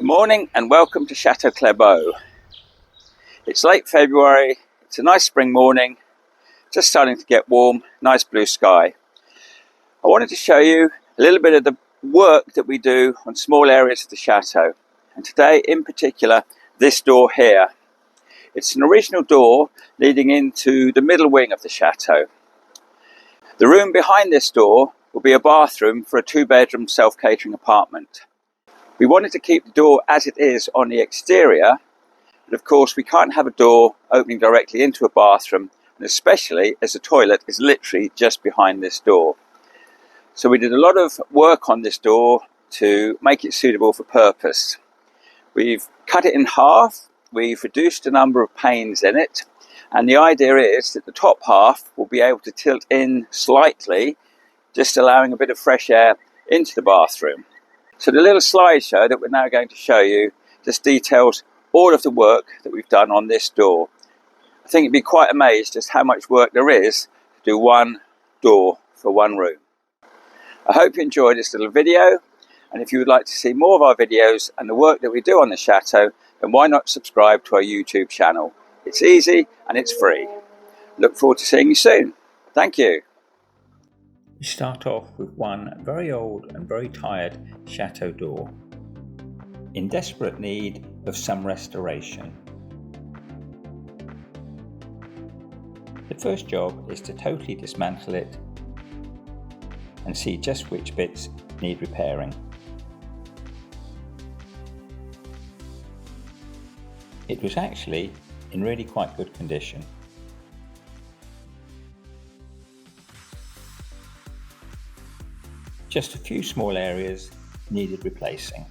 morning and welcome to Chateau. It's late February, it's a nice spring morning, just starting to get warm, nice blue sky. I wanted to show you a little bit of the work that we do on small areas of the chateau. And today in particular, this door here. It's an original door leading into the middle wing of the chateau. The room behind this door will be a bathroom for a 2-bedroom self-catering apartment. We wanted to keep the door as it is on the exterior, but of course we can't have a door opening directly into a bathroom, and especially as the toilet is literally just behind this door. So we did a lot of work on this door to make it suitable for purpose. We've cut it in half, we've reduced the number of panes in it, and the idea is that the top half will be able to tilt in slightly, just allowing a bit of fresh air into the bathroom. So the little slideshow that we're now going to show you just details all of the work that we've done on this door. I think you'd be quite amazed just how much work there is to do one door for one room. I hope you enjoyed this little video, and if you would like to see more of our videos and the work that we do on the chateau, then why not subscribe to our YouTube channel? It's easy and it's free. Look forward to seeing you soon. Thank you. We start off with one very old and very tired chateau door, in desperate need of some restoration. The first job is to totally dismantle it and see just which bits need repairing. It was actually in really quite good condition. Just a few small areas needed replacing.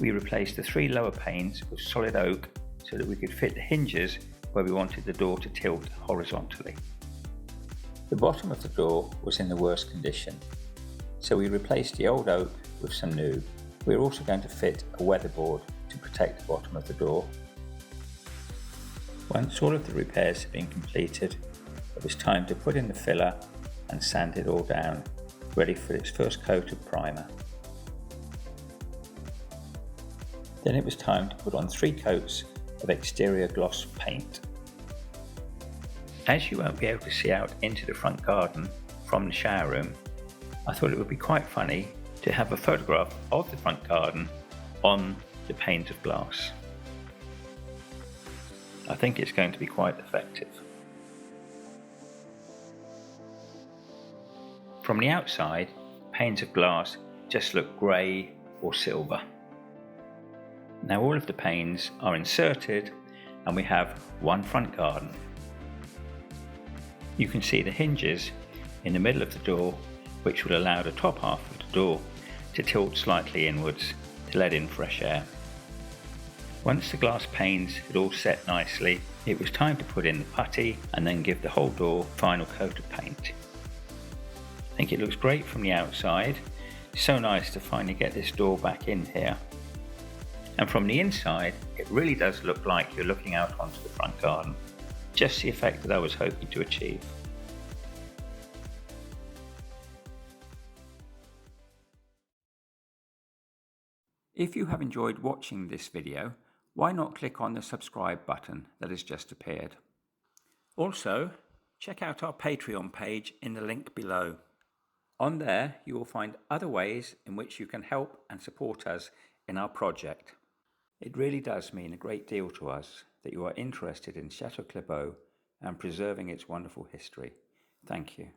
We replaced the 3 lower panes with solid oak so that we could fit the hinges where we wanted the door to tilt horizontally. The bottom of the door was in the worst condition, so we replaced the old oak with some new. We are also going to fit a weatherboard to protect the bottom of the door. Once all of the repairs had been completed, it was time to put in the filler and sand it all down, ready for its first coat of primer. Then it was time to put on 3 coats of exterior gloss paint. As you won't be able to see out into the front garden from the shower room, I thought it would be quite funny to have a photograph of the front garden on the panes of glass. I think it's going to be quite effective. From the outside, panes of glass just look grey or silver. Now all of the panes are inserted and we have one front garden. You can see the hinges in the middle of the door, which will allow the top half of the door to tilt slightly inwards to let in fresh air. Once the glass panes had all set nicely, it was time to put in the putty and then give the whole door a final coat of paint. I think it looks great from the outside. So nice to finally get this door back in here. And from the inside, it really does look like you're looking out onto the front garden. Just the effect that I was hoping to achieve. If you have enjoyed watching this video, why not click on the subscribe button that has just appeared. Also, check out our Patreon page in the link below. On there, you will find other ways in which you can help and support us in our project. It really does mean a great deal to us that you are interested in Chateau and preserving its wonderful history. Thank you.